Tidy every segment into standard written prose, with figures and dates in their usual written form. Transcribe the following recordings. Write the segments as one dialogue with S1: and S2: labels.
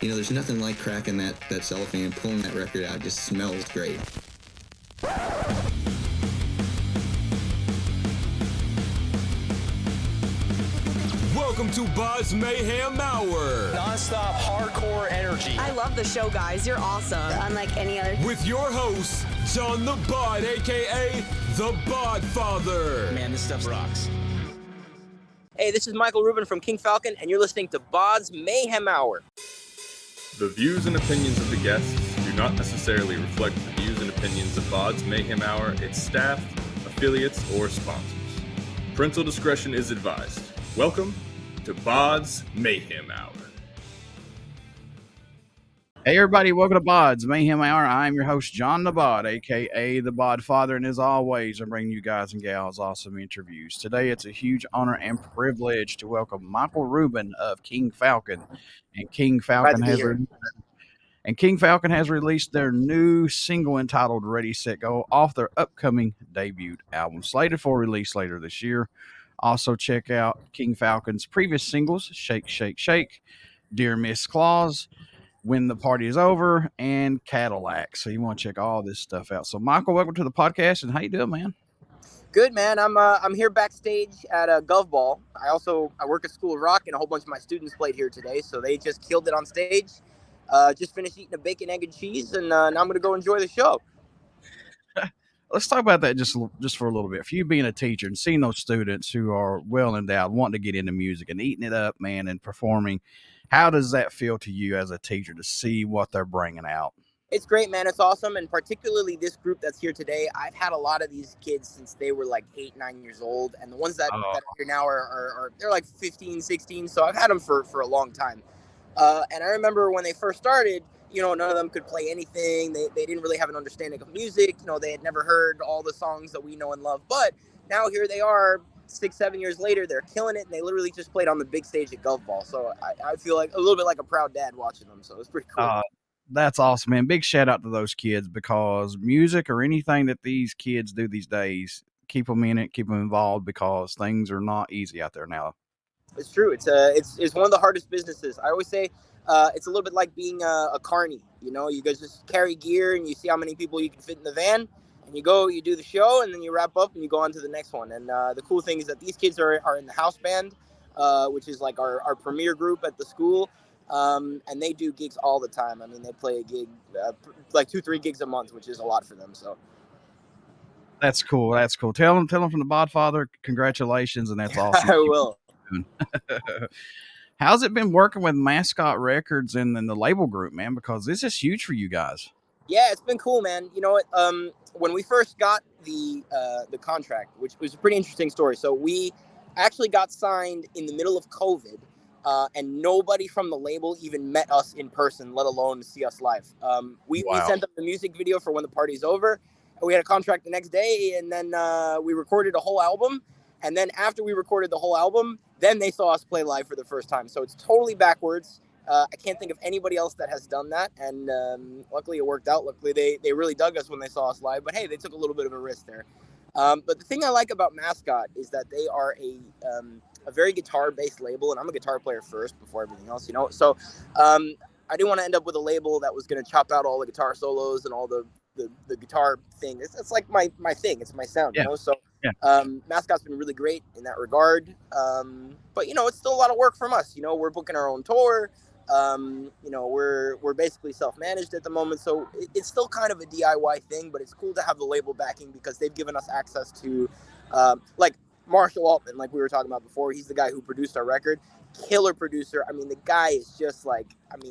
S1: There's nothing like cracking that cellophane and pulling that record out. It just smells great.
S2: Welcome to BODS Mayhem Hour.
S3: Non-stop hardcore energy.
S4: I love the show, guys. You're awesome.
S5: Unlike any other.
S2: With your host, John the Bod, a.k.a. the Bod Father.
S3: Man, this stuff rocks.
S6: Hey, this is Michael Rubin from King Falcon, and you're listening to BODS Mayhem Hour.
S7: The views and opinions of the guests do not necessarily reflect the views and opinions of BODS Mayhem Hour, its staff, affiliates, or sponsors. Parental discretion is advised. Welcome to BODS Mayhem Hour.
S8: Hey everybody, welcome to BODS Mayhem Hour. I'm your host, John the Bod, aka the Bod Father, and as always, I'm bringing you guys and gals awesome interviews. Today, it's a huge honor and privilege to welcome Michael Rubin of King Falcon, and King Falcon has released their new single entitled "Ready, Set, Go" off their upcoming debut album, slated for release later this year. Also, check out King Falcon's previous singles, "Shake, Shake, Shake," "Dear Miss Claus," "When the Party is Over," and "Cadillac." So you want to check all this stuff out. So Michael, welcome to the podcast, and how you doing, man?
S6: Good, man. I'm here backstage at a Gov Ball. I work at School of Rock, and a whole bunch of my students played here today, so they just killed it on stage. Just finished eating a bacon, egg, and cheese, and now I'm going to go enjoy the show.
S8: Let's talk about that just for a little bit. For you being a teacher and seeing those students who are well endowed, wanting to get into music and eating it up, man, and performing, how does that feel to you as a teacher to see what they're bringing out?
S6: It's great, man. It's awesome. And particularly this group that's here today, I've had a lot of these kids since they were like 8, 9 years old. And the ones that are here now are they're like 15, 16. So I've had them for a long time. And I remember when they first started, none of them could play anything. They didn't really have an understanding of music. They had never heard all the songs that we know and love. But now here they are, 6, 7 years later, they're killing it, and they literally just played on the big stage at Gov Ball. So I feel like a little bit like a proud dad watching them. So it's pretty cool.
S8: That's awesome, man. Big shout out to those kids, because music or anything that these kids do these days, keep them in it, keep them involved, because things are not easy out there now.
S6: It's true. It's one of the hardest businesses. I always say it's a little bit like being a carny. You guys just carry gear and you see how many people you can fit in the van. And you go, you do the show, and then you wrap up and you go on to the next one. And the cool thing is that these kids are in the house band, which is like our premier group at the school. And they do gigs all the time. I mean, they play a gig, like 2-3 gigs a month, which is a lot for them. So
S8: that's cool. That's cool. Tell them from the Bod Father, congratulations, and that's awesome.
S6: I will.
S8: How's it been working with Mascot Records and then the label group, man? Because this is huge for you guys.
S6: Yeah, it's been cool, man. You know what? When we first got the contract, which was a pretty interesting story. So we actually got signed in the middle of COVID, and nobody from the label even met us in person, let alone see us live. We sent them the music video for When the Party's Over. And we had a contract the next day, and then we recorded a whole album. And then after we recorded the whole album, then they saw us play live for the first time. So it's totally backwards. I can't think of anybody else that has done that. And luckily it worked out. Luckily they really dug us when they saw us live. But hey, they took a little bit of a risk there. But the thing I like about Mascot is that they are a very guitar-based label. And I'm a guitar player first before everything else, So I didn't want to end up with a label that was going to chop out all the guitar solos and all the guitar thing. It's like my thing. It's my sound, So Mascot's been really great in that regard. But, it's still a lot of work from us. We're booking our own tour. We're basically self-managed at the moment, so it's still kind of a DIY thing, but it's cool to have the label backing because they've given us access to like Marshall Altman, like we were talking about before. He's the guy who produced our record. Killer producer. I mean, the guy is just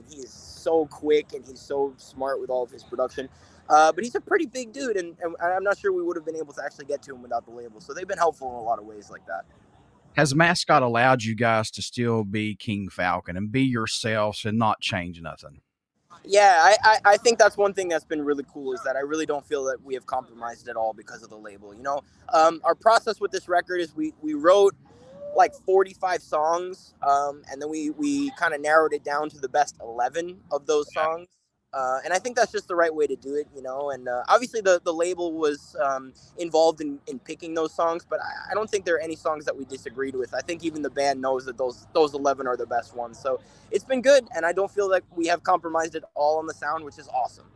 S6: he is so quick and he's so smart with all of his production. But he's a pretty big dude, and I'm not sure we would have been able to actually get to him without the label. So they've been helpful in a lot of ways like that.
S8: Has Mascot allowed you guys to still be King Falcon and be yourselves and not change nothing?
S6: Yeah, I think that's one thing that's been really cool is that I really don't feel that we have compromised at all because of the label. Our process with this record is we wrote like 45 songs, and then we kind of narrowed it down to the best 11 of those songs. And I think that's just the right way to do it, you know. And obviously the label was involved in picking those songs, but I don't think there are any songs that we disagreed with. I think even the band knows that those 11 are the best ones. So it's been good, and I don't feel like we have compromised at all on the sound, which is awesome.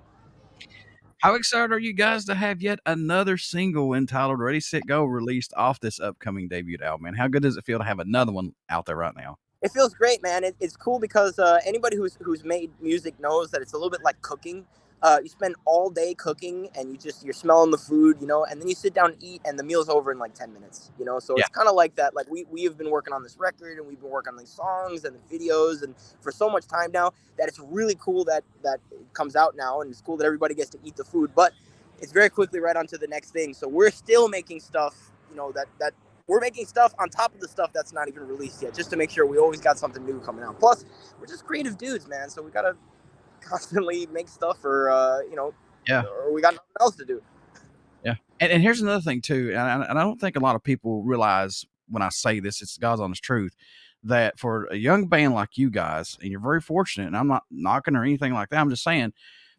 S8: How excited are you guys to have yet another single entitled Ready, Set, Go released off this upcoming debut album? And how good does it feel to have another one out there right now?
S6: It feels great, man. It's cool because anybody who's made music knows that it's a little bit like cooking. You spend all day cooking, and you're smelling the food, you know, and then you sit down and eat, and the meal's over in like 10 minutes, you know. So It's kind of like that. Like we have been working on this record, and we've been working on these songs and the videos, and for so much time now that it's really cool that it comes out now, and it's cool that everybody gets to eat the food. But it's very quickly right on to the next thing. So we're still making stuff, you know, that we're making stuff on top of the stuff that's not even released yet, just to make sure we always got something new coming out. Plus, we're just creative dudes, man. So we gotta constantly make stuff, or you know, or we got nothing else to do.
S8: Yeah, and here's another thing too, and I don't think a lot of people realize when I say this, it's God's honest truth, that for a young band like you guys, and you're very fortunate, and I'm not knocking or anything like that. I'm just saying,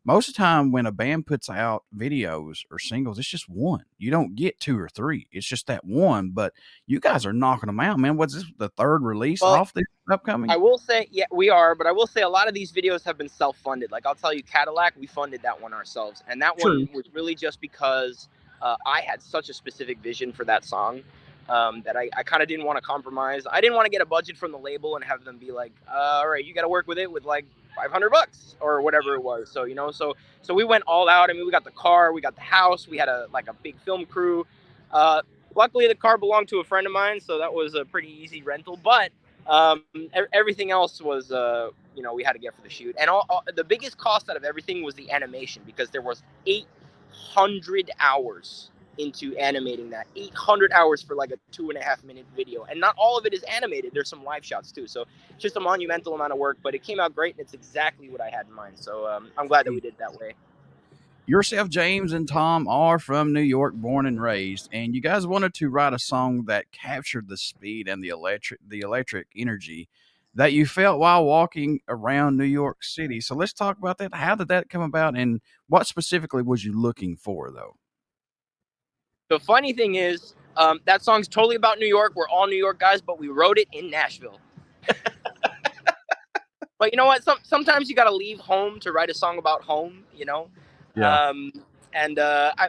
S8: most of the time when a band puts out videos or singles, it's just one. You don't get two or three. It's just that one. But you guys are knocking them out, man. What's this, the third release off the upcoming?
S6: I will say, yeah, we are. But I will say a lot of these videos have been self-funded. Like I'll tell you, Cadillac, we funded that one ourselves. And that one was really just because I had such a specific vision for that song that I kind of didn't want to compromise. I didn't want to get a budget from the label and have them be like, all right, you got to work with it with like $500 or whatever it was. So, you know, so we went all out. I mean, we got the car, we got the house, we had a big film crew. Luckily the car belonged to a friend of mine, so that was a pretty easy rental, but everything else was, you know, we had to get for the shoot. And all the biggest cost out of everything was the animation, because there was 800 hours into animating that. 800 hours for like a 2.5 minute video, and not all of it is animated. There's some live shots too, so it's just a monumental amount of work, but it came out great, and it's exactly what I had in mind. So I'm glad that we did it that way.
S8: Yourself, James, and Tom are from New York, born and raised, and you guys wanted to write a song that captured the speed and the electric energy that you felt while walking around New York City. So let's talk about that. How did that come about, and what specifically was you looking for, though?
S6: The funny thing is, that song's totally about New York. We're all New York guys, but we wrote it in Nashville. But you know what? Sometimes you got to leave home to write a song about home, you know?
S8: Yeah.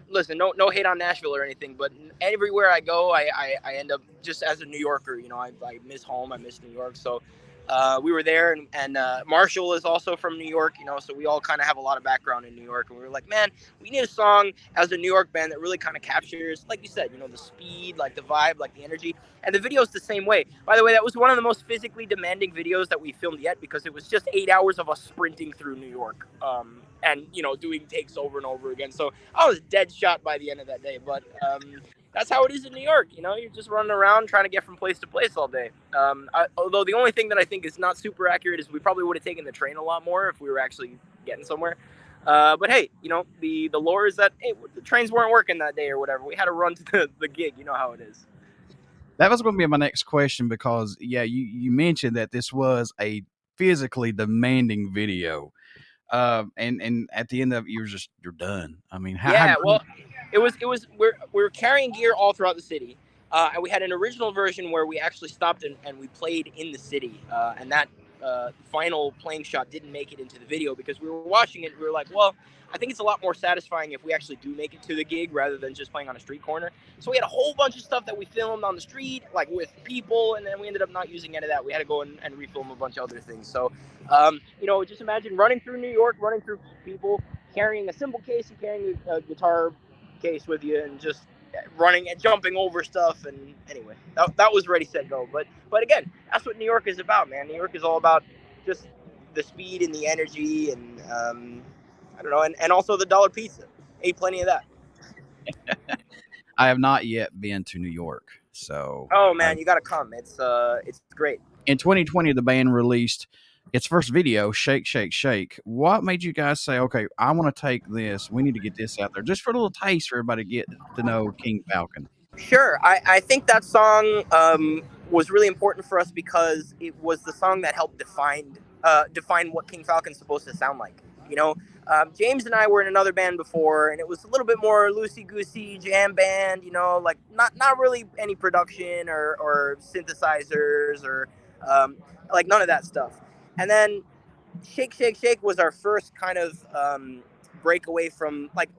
S6: Listen, no hate on Nashville or anything, but everywhere I go, I end up just as a New Yorker, you know, I miss home. I miss New York. So we were there, and Marshall is also from New York, you know, so we all kind of have a lot of background in New York, and we were like, man, we need a song as a New York band that really kind of captures, like you said, you know, the speed, like the vibe, like the energy, and the video's the same way. By the way, that was one of the most physically demanding videos that we filmed yet, because it was just 8 hours of us sprinting through New York, and, you know, doing takes over and over again. So I was dead shot by the end of that day, but that's how it is in New York. You know, you're just running around trying to get from place to place all day. Although the only thing that I think is not super accurate is we probably would have taken the train a lot more if we were actually getting somewhere. But hey, you know, the lore is that, hey, the trains weren't working that day or whatever. We had to run to the gig. You know how it is.
S8: That was going to be my next question, because, yeah, you mentioned that this was a physically demanding video. And at the end of it, you're done. I mean,
S6: it was we're carrying gear all throughout the city, and we had an original version where we actually stopped and we played in the city, and that final playing shot didn't make it into the video, because we were watching it and we were like, well, I think it's a lot more satisfying if we actually do make it to the gig rather than just playing on a street corner. So we had a whole bunch of stuff that we filmed on the street, like with people, and then we ended up not using any of that. We had to go and refilm a bunch of other things. So, you know, just imagine running through New York, running through people, carrying a cymbal case and carrying a guitar case with you, and just running and jumping over stuff. And anyway, that was Ready, Set, Go. But again, that's what New York is about, man. New York is all about just the speed and the energy, and I don't know, and also the dollar pizza. Ate plenty of that.
S8: I have not yet been to New York, so.
S6: Oh man, you gotta come. It's great.
S8: In 2020, the band released its first video, Shake, Shake, Shake. What made you guys say, okay, I want to take this, we need to get this out there, just for a little taste for everybody to get to know King Falcon?
S6: Sure. I think that song was really important for us because it was the song that helped define what King Falcon's supposed to sound like. You know, James and I were in another band before, and it was a little bit more loosey-goosey jam band, like not really any production or synthesizers or like none of that stuff. And then Shake Shake Shake was our first kind of break away from like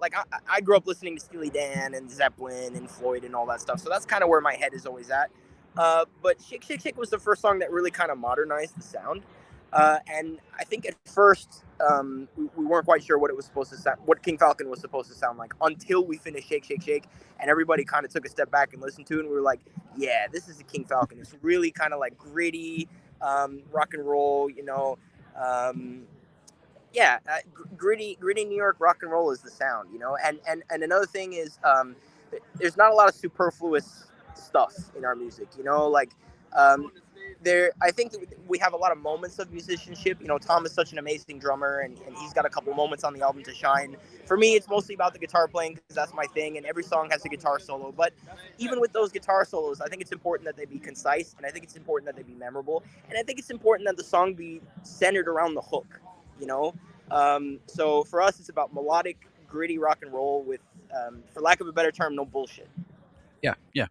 S6: I grew up listening to Steely Dan and Zeppelin and Floyd and all that stuff, so that's kind of where my head is always at. But Shake Shake Shake was the first song that really kind of modernized the sound. And I think at first we weren't quite sure what it was supposed to sound, what King Falcon was supposed to sound like, until we finished Shake Shake Shake, and everybody kind of took a step back and listened to it, and we were like, yeah, this is the King Falcon. It's really kind of like gritty rock and roll, gritty New York rock and roll is the sound, And another thing is there's not a lot of superfluous stuff in our music, I think that we have a lot of moments of musicianship. Tom is such an amazing drummer, and he's got a couple moments on the album to shine. For me, it's mostly about the guitar playing because that's my thing, and every song has a guitar solo. But even with those guitar solos, I think it's important that they be concise, and I think it's important that they be memorable, and I think it's important that the song be centered around the hook, So for us, it's about melodic, gritty rock and roll with, for lack of a better term, no bullshit.
S8: Yeah.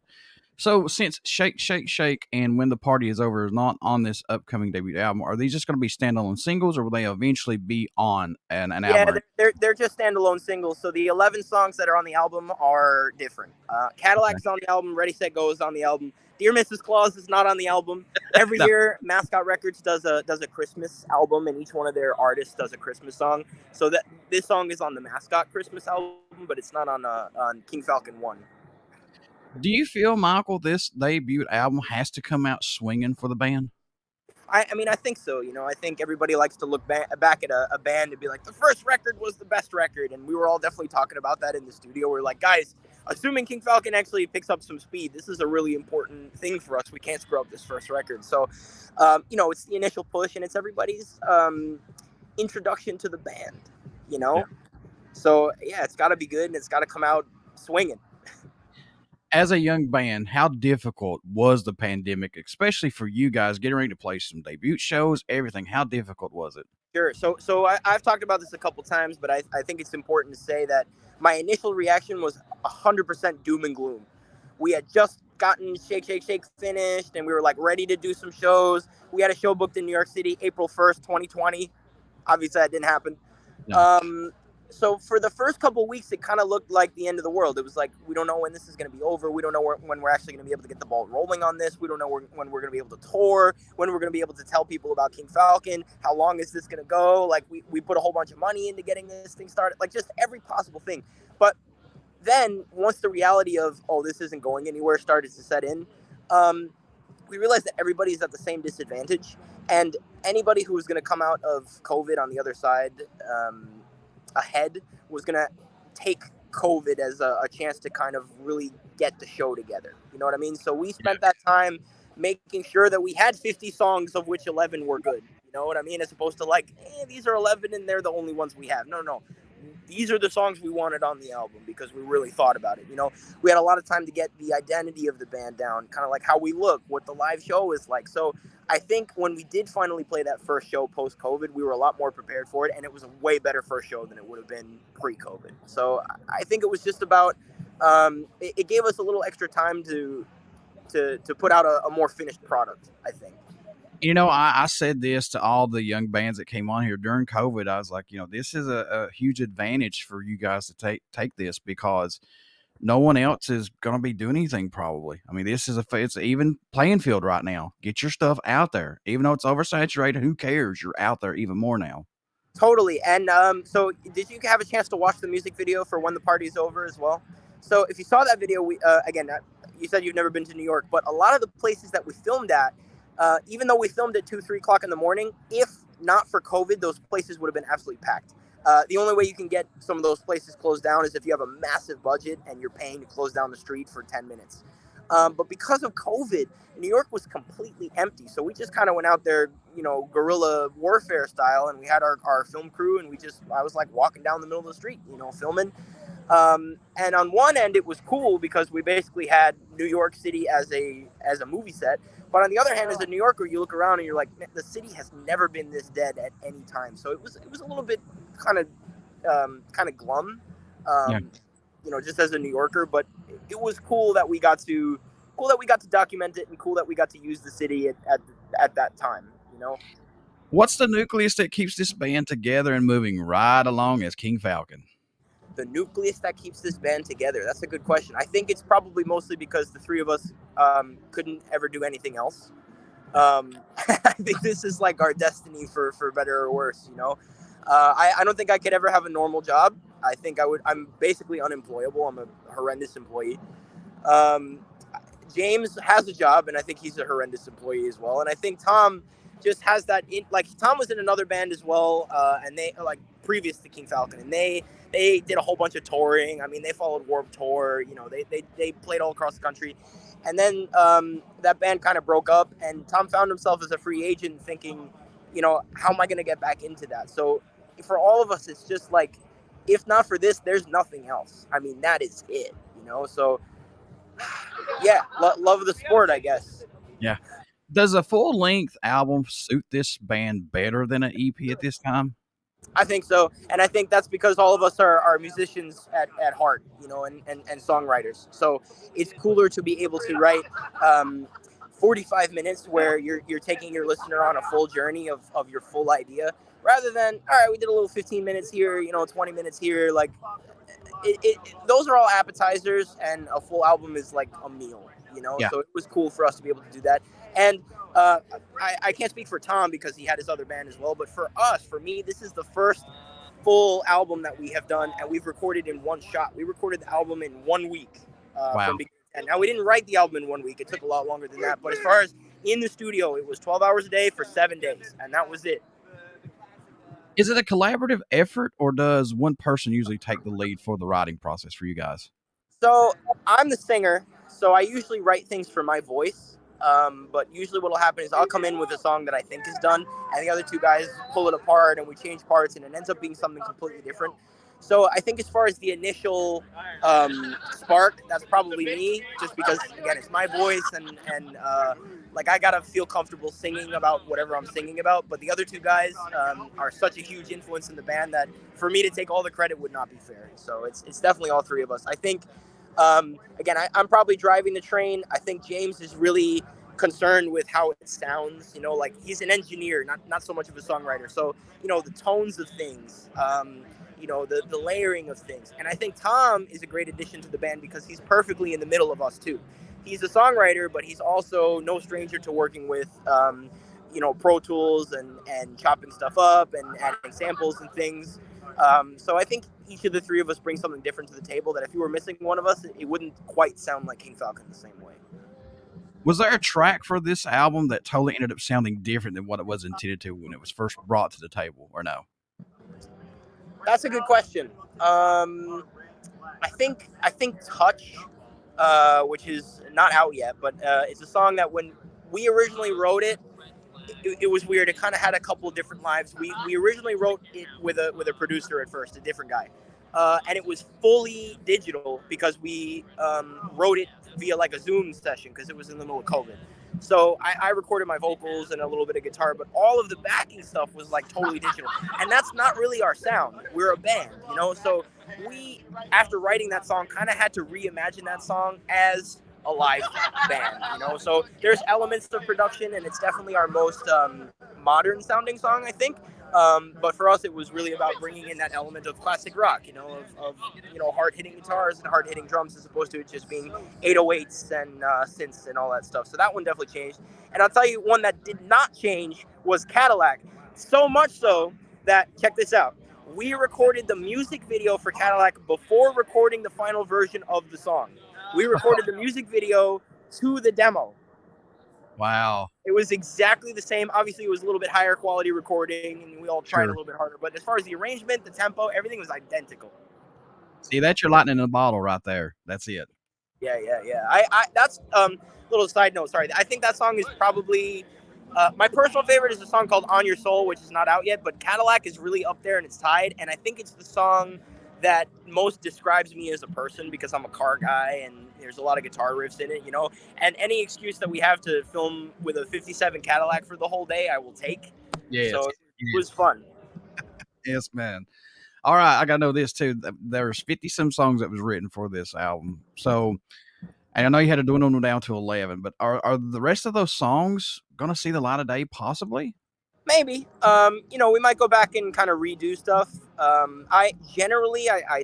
S8: So since Shake, Shake, Shake and When the Party is Over is not on this upcoming debut album, are these just going to be standalone singles, or will they eventually be on an album?
S6: Yeah, they're just standalone singles. So the 11 songs that are on the album are different. Cadillac's on the album. Ready, Set, Go is on the album. Dear Mrs. Claus is not on the album. Every year, Mascot Records does a Christmas album, and each one of their artists does a Christmas song. So that this song is on the Mascot Christmas album, but it's not on King Falcon 1.
S8: Do you feel, Michael, this debut album has to come out swinging for the band?
S6: I mean, I think so. I think everybody likes to look back at a band and be like, the first record was the best record. And we were all definitely talking about that in the studio. We're like, guys, assuming King Falcon actually picks up some speed, this is a really important thing for us. We can't screw up this first record. So, it's the initial push, and it's everybody's introduction to the band,
S8: Yeah.
S6: So, yeah, it's got to be good, and it's got to come out swinging.
S8: As a young band, how difficult was the pandemic, especially for you guys getting ready to play some debut shows, everything? How difficult was it?
S6: Sure. So I've talked about this a couple times, but I think it's important to say that my initial reaction was 100% doom and gloom. We had just gotten Shake, Shake, Shake finished, and we were like ready to do some shows. We had a show booked in New York City, April 1st, 2020. Obviously, that didn't happen. No. So for the first couple of weeks, it kind of looked like the end of the world. It was like, we don't know when this is going to be over. We don't know when we're actually going to be able to get the ball rolling on this. We don't know when we're going to be able to tour, when we're going to be able to tell people about King Falcon. How long is this going to go? Like, we put a whole bunch of money into getting this thing started, like just every possible thing. But then once the reality of, this isn't going anywhere started to set in, we realized that everybody's at the same disadvantage. And anybody who was going to come out of COVID on the other side, ahead, was going to take COVID as a chance to kind of really get the show together. You know what I mean? So we spent that time making sure that we had 50 songs, of which 11 were good. You know what I mean? As opposed to like, these are 11 and they're the only ones we have. No. These are the songs we wanted on the album because we really thought about it. We had a lot of time to get the identity of the band down, kind of like how we look, what the live show is like. So I think when we did finally play that first show post-COVID, we were a lot more prepared for it, and it was a way better first show than it would have been pre-COVID. So I think it was just about it gave us a little extra time to put out a more finished product, I think.
S8: I said this to all the young bands that came on here during COVID. I was like, this is a huge advantage for you guys to take this, because no one else is going to be doing anything probably. I mean, this is it's an even playing field right now. Get your stuff out there. Even though it's oversaturated, who cares? You're out there even more now.
S6: Totally. And so did you have a chance to watch the music video for When the Party's Over as well? So if you saw that video, we again, you said you've never been to New York, but a lot of the places that we filmed at, even though we filmed at 2-3 o'clock in the morning, if not for COVID, those places would have been absolutely packed. The only way you can get some of those places closed down is if you have a massive budget and you're paying to close down the street for 10 minutes. But because of COVID, New York was completely empty. So we just kind of went out there, guerrilla warfare style, and we had our film crew, and I was like walking down the middle of the street, filming. And on one end, it was cool because we basically had New York City as a movie set. But on the other hand, as a New Yorker, you look around and you're like, the city has never been this dead at any time. So it was a little bit kind of kind of glum,
S8: Yeah.
S6: you know, just as a New Yorker. But it was cool that we got to document it, and cool that we got to use the city at that time. You know,
S8: What's the nucleus that keeps this band together and moving right along as King Falcon?
S6: the nucleus that keeps this band together. That's a good question. I think it's probably mostly because the three of us couldn't ever do anything else. I think this is like our destiny for better or worse, you know. I don't think I could ever have a normal job. I think I'm basically unemployable. I'm a horrendous employee. James has a job, and I think he's a horrendous employee as well. And I think Tom just has that Tom was in another band as well, and they like previous to King Falcon, and they did a whole bunch of touring. I mean, they followed Warped Tour, you know, they played all across the country. And then that band kind of broke up, and Tom found himself as a free agent thinking, you know, how am I going to get back into that? So for all of us, it's just like, if not for this, there's nothing else. I mean, that is it, you know? So yeah, love the sport, I guess.
S8: Yeah. Does a full-length album suit this band better than an EP at this time?
S6: I think so. And I think that's because all of us are musicians at heart, you know, and songwriters. So it's cooler to be able to write 45 minutes where you're taking your listener on a full journey of your full idea, rather than, all right, we did a little 15 minutes here, you know, 20 minutes here. Like those are all appetizers, and a full album is like a meal, you know?
S8: Yeah.
S6: So it was cool for us to be able to do that. And I can't speak for Tom because he had his other band as well, but for me, this is the first full album that we have done, and we've recorded in one shot. We recorded the album in 1 week.
S8: Wow.
S6: From beginning to end. Now, we didn't write the album in 1 week. It took a lot longer than that. But as far as in the studio, it was 12 hours a day for 7 days, and that was it.
S8: Is it a collaborative effort, or does one person usually take the lead for the writing process for you guys?
S6: So I'm the singer, so I usually write things for my voice. But usually what will happen is I'll come in with a song that I think is done, and the other two guys pull it apart, and we change parts, and it ends up being something completely different. So I think as far as the initial spark, that's probably me, just because, again, it's my voice, and like I gotta feel comfortable singing about whatever I'm singing about. But the other two guys are such a huge influence in the band that for me to take all the credit would not be fair. So it's definitely all three of us. I think, again, I'm probably driving the train. I think James is really concerned with how it sounds, you know, like he's an engineer, not so much of a songwriter. So, you know, the tones of things, you know, the layering of things. And I think Tom is a great addition to the band because he's perfectly in the middle of us too. He's a songwriter, but he's also no stranger to working with, you know, Pro Tools and chopping stuff up and adding samples and things. So I think each of the three of us bring something different to the table that if you were missing one of us, it wouldn't quite sound like King Falcon the same way.
S8: Was there a track for this album that totally ended up sounding different than what it was intended to when it was first brought to the table, or no?
S6: That's a good question. I think Touch, which is not out yet, but it's a song that when we originally wrote it, it was weird. It kind of had a couple of different lives. We originally wrote it with a producer at first, a different guy. And it was fully digital because we wrote it via like a Zoom session because it was in the middle of COVID. So I recorded my vocals and a little bit of guitar, but all of the backing stuff was like totally digital. And that's not really our sound. We're a band, you know? So we, after writing that song, kind of had to reimagine that song as a live band, you know? So there's elements of production, and it's definitely our most modern sounding song, I think. But for us, it was really about bringing in that element of classic rock, you know, of you know, hard-hitting guitars and hard-hitting drums as opposed to it just being 808s and synths and all that stuff. So that one definitely changed. And I'll tell you, one that did not change was Cadillac. So much so that, check this out, we recorded the music video for Cadillac before recording the final version of the song. We recorded the music video to the demo.
S8: Wow.
S6: It was exactly the same. Obviously, it was a little bit higher quality recording, and we all tried a little bit harder. But as far as the arrangement, the tempo, everything was identical.
S8: See, that's your lightning in a bottle right there. That's it.
S6: Yeah. I that's little side note. Sorry, I think that song is probably my personal favorite is a song called "On Your Soul," which is not out yet. But Cadillac is really up there, and it's tied. And I think it's the song that most describes me as a person because I'm a car guy and there's a lot of guitar riffs in it, you know, and any excuse that we have to film with a 57 Cadillac for the whole day, I will take.
S8: Yeah.
S6: So it was fun.
S8: Yes, man. All right, I gotta know this too. There's 50 some songs that was written for this album. So, and I know you had to dwindle them down to 11, but are the rest of those songs gonna see the light of day possibly?
S6: Maybe. We might go back and kind of redo stuff. I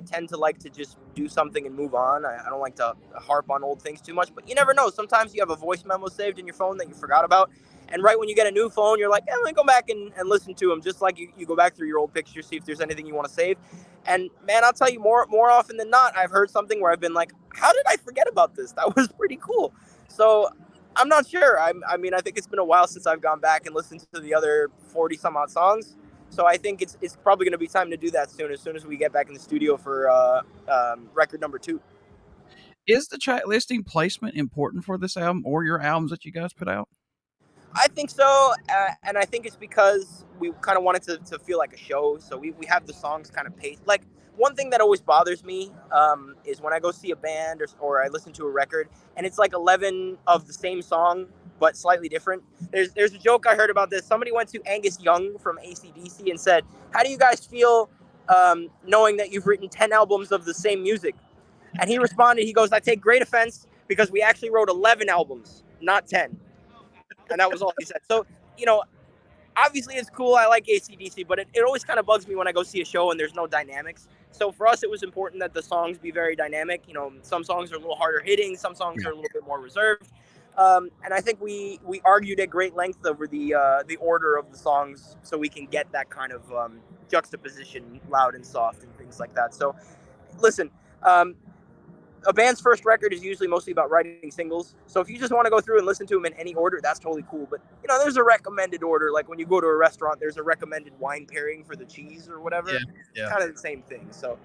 S6: tend to like to just do something and move on. I don't like to harp on old things too much, but you never know. Sometimes you have a voice memo saved in your phone that you forgot about. And right when you get a new phone, you're like, let me go back and listen to them. Just like you go back through your old pictures, see if there's anything you want to save. And man, I'll tell you more often than not, I've heard something where I've been like, how did I forget about this? That was pretty cool. So I'm not sure. I think it's been a while since I've gone back and listened to the other 40 some odd songs. So I think it's probably going to be time to do that soon, as soon as we get back in the studio for record number 2.
S8: Is the track listing placement important for this album or your albums that you guys put out?
S6: I think so, and I think it's because we kind of wanted to feel like a show. So we have the songs kind of paced. Like, one thing that always bothers me is when I go see a band or I listen to a record and it's like 11 of the same song but slightly different. There's a joke I heard about this. Somebody went to Angus Young from AC/DC and said, how do you guys feel knowing that you've written 10 albums of the same music? And he responded, he goes, I take great offense because we actually wrote 11 albums, not 10. And that was all he said. So, obviously it's cool. I like AC/DC, but it always kind of bugs me when I go see a show and there's no dynamics. So for us, it was important that the songs be very dynamic. Some songs are a little harder hitting. Some songs are a little bit more reserved. And I think we argued at great length over the order of the songs so we can get that kind of juxtaposition, loud and soft and things like that. So listen, a band's first record is usually mostly about writing singles. So if you just want to go through and listen to them in any order, that's totally cool. But, there's a recommended order. Like when you go to a restaurant, there's a recommended wine pairing for the cheese or whatever. Yeah. Kind of the same thing. So.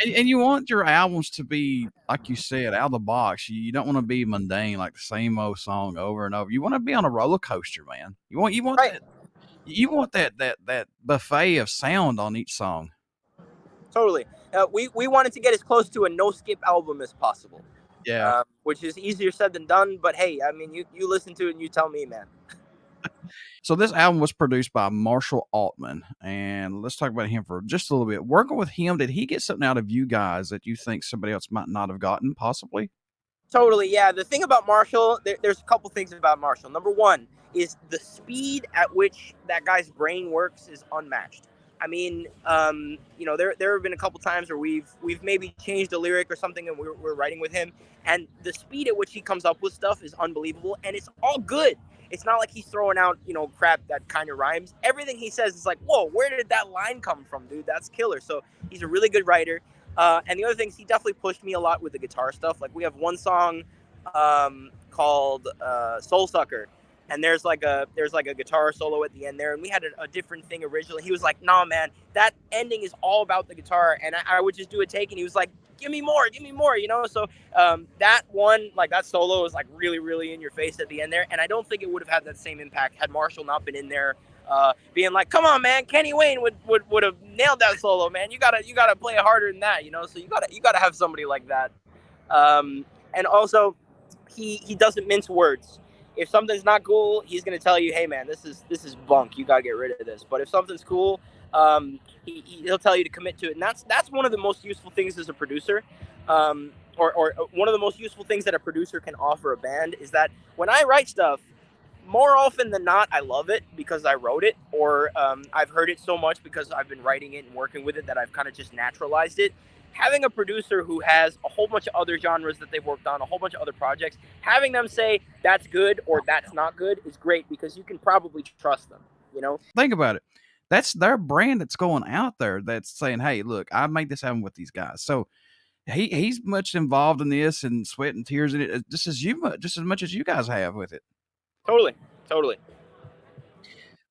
S8: And you want your albums to be, like you said, out of the box. You don't want to be mundane, like the same old song over and over. You want to be on a roller coaster, man. You want right. that buffet of sound on each song.
S6: Totally. We wanted to get as close to a no-skip album as possible.
S8: Yeah.
S6: Which is easier said than done, but hey, you listen to it and you tell me, man.
S8: So this album was produced by Marshall Altman, and let's talk about him for just a little bit. Working with him, did he get something out of you guys that you think somebody else might not have gotten, possibly?
S6: Totally, yeah. The thing about Marshall, there's a couple things about Marshall. Number one is the speed at which that guy's brain works is unmatched. There have been a couple times where we've maybe changed a lyric or something and we're writing with him, and the speed at which he comes up with stuff is unbelievable, and it's all good. It's not like he's throwing out, crap that kind of rhymes. Everything he says is like, whoa, where did that line come from, dude? That's killer. So he's a really good writer. And the other things, he definitely pushed me a lot with the guitar stuff. Like we have one song called Soul Sucker. And there's like a guitar solo at the end there, and we had a different thing originally. He was like, "Nah, man, that ending is all about the guitar," and I would just do a take, and he was like, "Give me more," So that one, like that solo, was like really, really in your face at the end there, and I don't think it would have had that same impact had Marshall not been in there, being like, "Come on, man, Kenny Wayne would have nailed that solo, man. You gotta play it harder than that, So you gotta have somebody like that, and also he doesn't mince words. If something's not cool, he's going to tell you, hey, man, this is bunk. You got to get rid of this. But if something's cool, he'll tell you to commit to it. And that's one of the most useful things as a producer, or one of the most useful things that a producer can offer a band is that when I write stuff, more often than not, I love it because I wrote it, or I've heard it so much because I've been writing it and working with it that I've kind of just naturalized it. Having a producer who has a whole bunch of other genres that they've worked on, a whole bunch of other projects, having them say that's good or that's not good is great because you can probably trust them,
S8: Think about it. That's their brand that's going out there that's saying, hey, look, I made this album with these guys. So he's much involved in this and sweat and tears in it just as much as you guys have with it.
S6: Totally.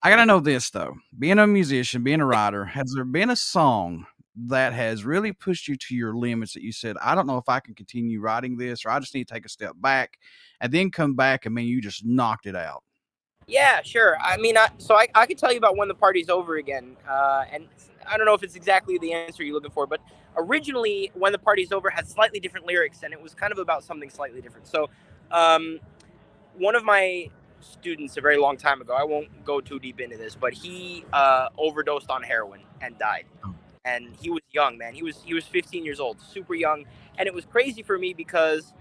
S8: I got to know this, though. Being a musician, being a writer, has there been a song that has really pushed you to your limits that you said, I don't know if I can continue writing this, or I just need to take a step back and then come back and you just knocked it out?
S6: Yeah, sure. I could tell you about When the Party's Over Again. And I don't know if it's exactly the answer you're looking for, but originally When the Party's Over had slightly different lyrics and it was kind of about something slightly different. So one of my students a very long time ago, I won't go too deep into this, but he overdosed on heroin and died. and he was young, man. He was 15 years old, super young, and it was crazy for me because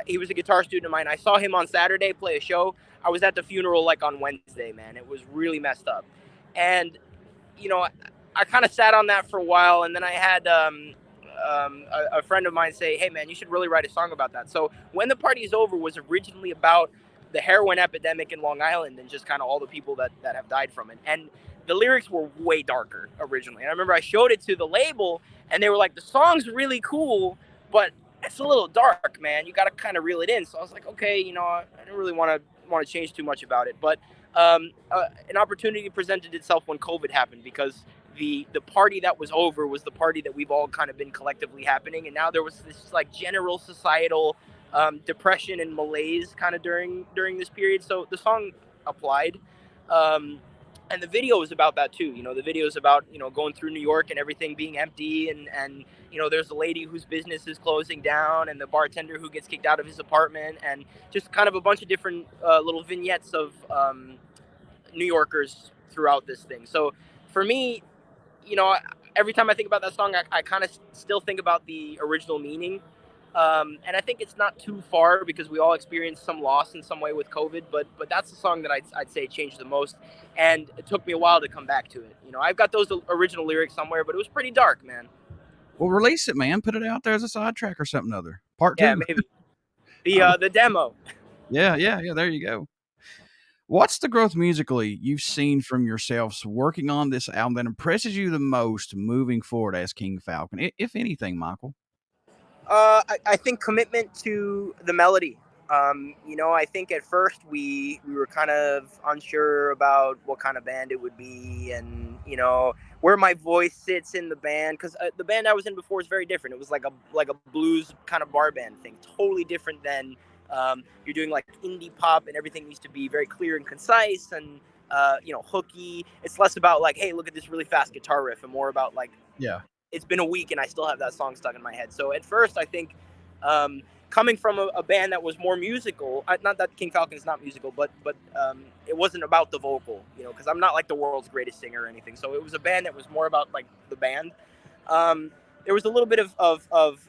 S6: he was a guitar student of mine. I saw him on Saturday play a show. I was at the funeral like on Wednesday, man. It was really messed up, and you know, I kind of sat on that for a while, and then I had a friend of mine say, "Hey, man, you should really write a song about that." So When the Party Is Over was originally about the heroin epidemic in Long Island and just kind of all the people that have died from it. And the lyrics were way darker originally. And I remember I showed it to the label, and they were like, "The song's really cool, but it's a little dark, man. You got to kind of reel it in." So I was like, okay, you know, I didn't really want to change too much about it. But an opportunity presented itself when COVID happened, because the party that was over was the party that we've all kind of been collectively happening. And now there was this like general societal depression and malaise kind of during this period. So the song applied. And the video is about that too. You know, the video is about, you know, going through New York and everything being empty, and you know, there's a lady whose business is closing down, and the bartender who gets kicked out of his apartment, and just kind of a bunch of different little vignettes of New Yorkers throughout this thing. So for me, you know, every time I think about that song, I kind of still think about the original meaning. And I think it's not too far, because we all experienced some loss in some way with COVID, but that's the song that I'd say changed the most. And it took me a while to come back to it. You know, I've got those original lyrics somewhere, but it was pretty dark, man.
S8: Well, release it, man. Put it out there as a side track or something other. Part 2.
S6: Yeah, maybe. The demo.
S8: Yeah. There you go. What's the growth musically you've seen from yourselves working on this album that impresses you the most moving forward as King Falcon, if anything, Michael?
S6: I think commitment to the melody. You know, I think at first we were kind of unsure about what kind of band it would be, and you know, where my voice sits in the band, because the band I was in before was very different. It was like a blues kind of bar band thing, totally different than you're doing like indie pop, and everything needs to be very clear and concise and you know, hooky. It's less about like, hey, look at this really fast guitar riff, and more about like,
S8: yeah,
S6: it's been a week and I still have that song stuck in my head. So at first, I think coming from a band that was more musical, not that King Falcon is not musical, but it wasn't about the vocal, you know, because I'm not like the world's greatest singer or anything. So it was a band that was more about like the band. There was a little bit of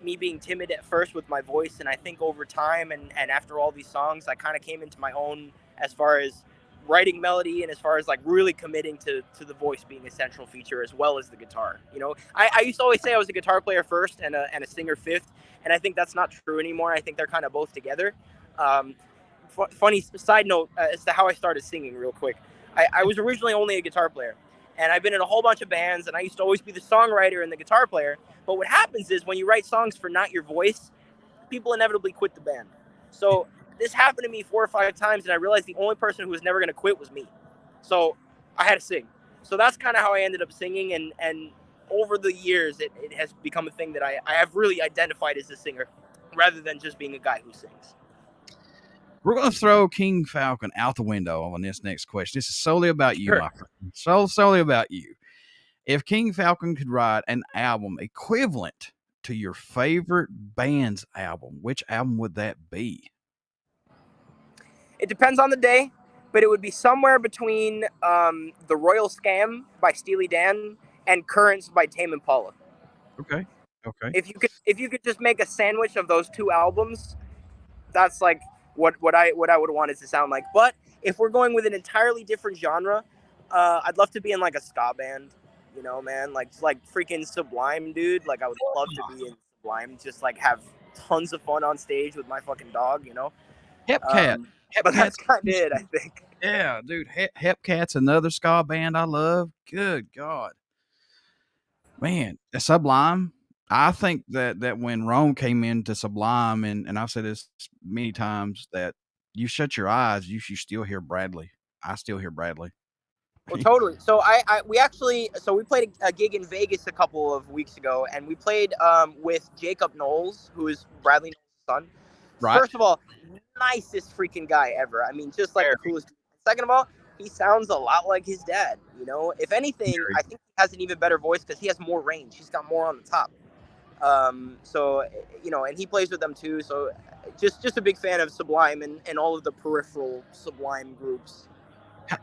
S6: me being timid at first with my voice, and I think over time and after all these songs, I kind of came into my own as far as writing melody, and as far as like really committing to the voice being a central feature as well as the guitar. You know, I used to always say I was a guitar player first and a singer fifth, and I think that's not true anymore. I think they're kind of both together. Funny side note as to how I started singing real quick. I was originally only a guitar player, and I've been in a whole bunch of bands, and I used to always be the songwriter and the guitar player. But what happens is when you write songs for not your voice, people inevitably quit the band. So this happened to me 4 or 5 times, and I realized the only person who was never going to quit was me. So I had to sing. So that's kind of how I ended up singing, and over the years, it has become a thing that I have really identified as a singer rather than just being a guy who sings.
S8: We're going to throw King Falcon out the window on this next question. This is solely about you,
S6: Sure.
S8: my friend. Solely about you. If King Falcon could write an album equivalent to your favorite band's album, which album would that be?
S6: It depends on the day, but it would be somewhere between The Royal Scam by Steely Dan and Currents by Tame Impala.
S8: Okay.
S6: If you could just make a sandwich of those two albums, that's like what I would want it to sound like. But if we're going with an entirely different genre, I'd love to be in like a ska band, you know, man, like freaking Sublime, dude. Like I would love to be in Sublime, just like have tons of fun on stage with my fucking dog, you know.
S8: Hepcat.
S6: But that's kind of it, I think.
S8: Yeah, dude. Hepcat's another ska band I love. Good God. Man, Sublime. I think that when Rome came into Sublime, and I've said this many times, that you shut your eyes, you still hear Bradley. I still hear Bradley.
S6: Well, totally. So we played a gig in Vegas a couple of weeks ago, and we played with Jacob Knowles, who is Bradley Knowles' son.
S8: Right.
S6: First of all, nicest freaking guy ever. I mean, just like the coolest. Second of all, he sounds a lot like his dad. You know, if anything, I think he has an even better voice because he has more range. He's got more on the top. So, you know, and he plays with them too. So just a big fan of Sublime and all of the peripheral Sublime groups.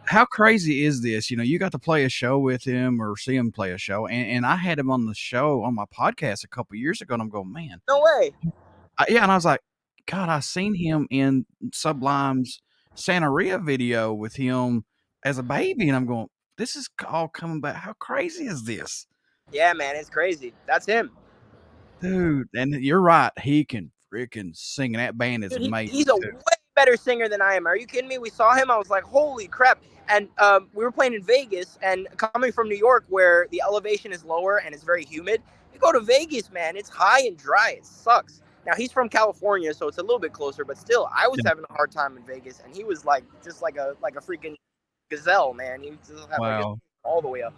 S8: How crazy is this? You got to play a show with him or see him play a show, and I had him on the show on my podcast a couple years ago, and I'm going, man,
S6: No way.
S8: yeah, and I was like, God, I seen him in Sublime's Santeria video with him as a baby, and I'm going, this is all coming back. How crazy is this,
S6: Yeah, man, it's crazy. That's him.
S8: dude? And you're right, he can freaking sing, and that band is
S6: Dude,
S8: amazing.
S6: he's a
S8: too.
S6: way better singer than I am. Are you kidding me? We saw him. I was like, holy crap. And we were playing in Vegas, and coming from New York where the elevation is lower and it's very humid, you go to Vegas, man, it's high and dry. It sucks. Now, he's from California, so it's a little bit closer, but still, I was having a hard time in Vegas, and he was like just like a freaking gazelle, man. He just had
S8: Wow.
S6: like all the way up.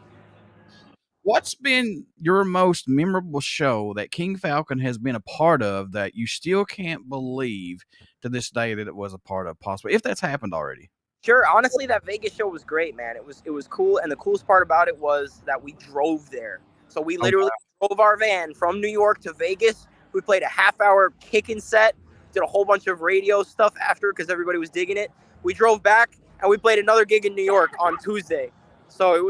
S8: What's been your most memorable show that King Falcon has been a part of that you still can't believe to this day that it was a part of, possibly, if that's happened already?
S6: Sure, honestly, that Vegas show was great, man. It was cool, and the coolest part about it was that we drove there. So we literally drove our van from New York to Vegas. We played a half-hour kicking set, did a whole bunch of radio stuff after because everybody was digging it. We drove back, and we played another gig in New York on Tuesday. So it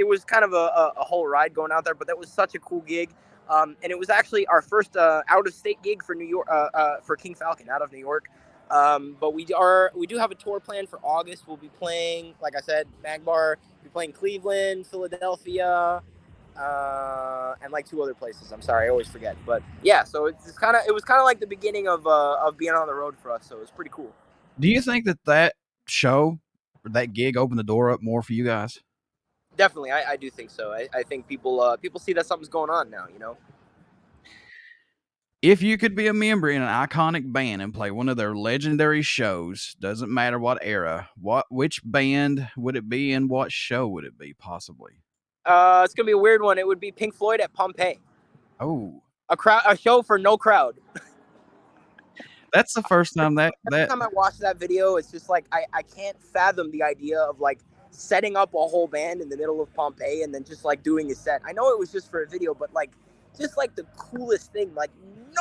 S6: was kind of a whole ride going out there, but that was such a cool gig. And it was actually our first out-of-state gig for New York, for King Falcon out of New York. But we do have a tour planned for August. We'll be playing, like I said, Magbar. We'll be playing Cleveland, Philadelphia, and like 2 other places. I'm sorry, I always forget. But yeah, so it was kind of like the beginning of being on the road for us. So it was pretty cool.
S8: Do you think that show or that gig opened the door up more for you guys?
S6: Definitely, I do think so. I think people see that something's going on now.
S8: If you could be a member in an iconic band and play one of their legendary shows, doesn't matter what era, which band would it be and what show would it be, possibly?
S6: It's gonna be a weird one. It would be Pink Floyd at Pompeii.
S8: Oh,
S6: A show for no crowd.
S8: that's the first time
S6: Every time I watch that video, it's just like I can't fathom the idea of like setting up a whole band in the middle of Pompeii and then just like doing a set. I know it was just for a video, but like just like the coolest thing. Like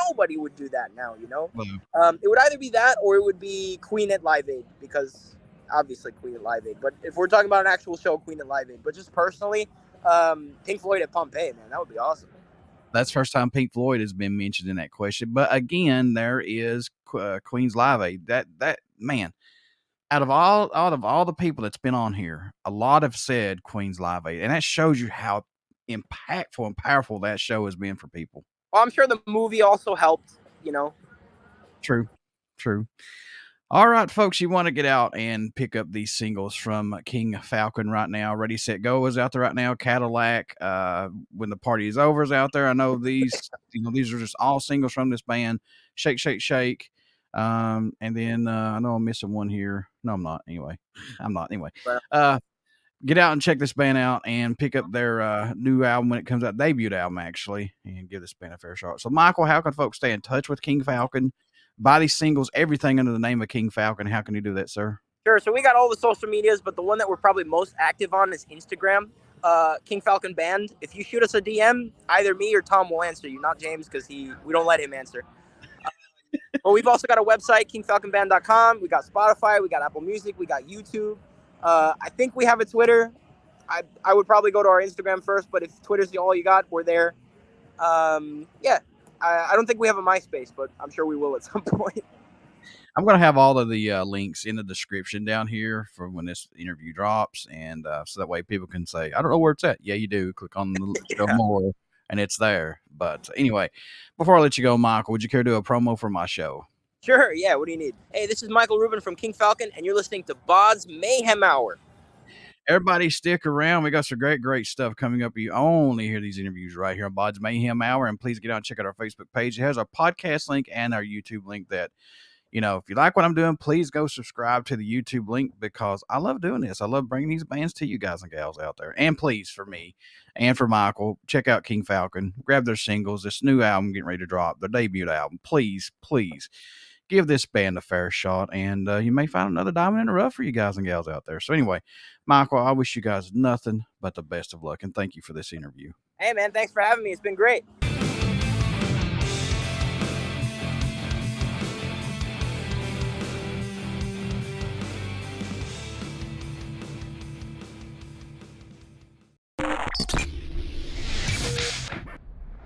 S6: nobody would do that now, It would either be that or it would be Queen at Live Aid, because obviously Queen at Live Aid. But if we're talking about an actual show, Queen at Live Aid. But just personally, Pink Floyd at Pompeii, man, that would be awesome.
S8: That's the first time Pink Floyd has been mentioned in that question. But again, there is Queen's Live Aid. That man, out of all the people that's been on here, a lot have said Queen's Live Aid, and that shows you how impactful and powerful that show has been for people.
S6: Well, I'm sure the movie also helped,
S8: True. All right, folks, you want to get out and pick up these singles from King Falcon right now. Ready, Set, Go is out there right now. Cadillac, When the Party Is Over is out there. I know these, these are just all singles from this band. Shake, Shake, Shake. And then I know I'm missing one here. No, I'm not. Anyway, get out and check this band out and pick up their new album when it comes out, debut album actually, and give this band a fair shot. So, Michael, how can folks stay in touch with King Falcon? Buy these singles, everything under the name of King Falcon. How can you do that, sir?
S6: Sure. So we got all the social medias, but the one that we're probably most active on is Instagram, King Falcon Band. If you shoot us a DM, either me or Tom will answer you, not James, because we don't let him answer. But we've also got a website, kingfalconband.com. We got Spotify, we got Apple Music, we got YouTube. I think we have a Twitter. I would probably go to our Instagram first, but if Twitter's all you got, we're there. Yeah. I don't think we have a MySpace, but I'm sure we will at some point.
S8: I'm going to have all of the links in the description down here for when this interview drops, and so that way people can say, I don't know where it's at. Yeah, you do. Click on the show more, and it's there. But anyway, before I let you go, Michael, would you care to do a promo for my show?
S6: Sure, yeah. What do you need? Hey, this is Michael Rubin from King Falcon, and you're listening to BODS Mayhem Hour.
S8: Everybody stick around. We got some great stuff coming up. You only hear these interviews right here on BODS Mayhem Hour. And please get out and check out our Facebook page. It has our podcast link and our YouTube link that, if you like what I'm doing, please go subscribe to the YouTube link, because I love doing this. I love bringing these bands to you guys and gals out there. And please, for me and for Michael, check out King Falcon. Grab their singles, this new album getting ready to drop, their debut album. Please give this band a fair shot, and you may find another diamond in the rough for you guys and gals out there. So anyway, Michael, I wish you guys nothing but the best of luck, and thank you for this interview.
S6: Hey, man, thanks for having me. It's been great.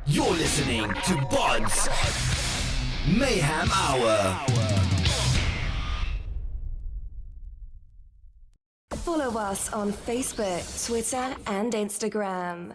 S5: You're listening to BODS Mayhem Hour.
S9: Follow us on Facebook, Twitter, and Instagram.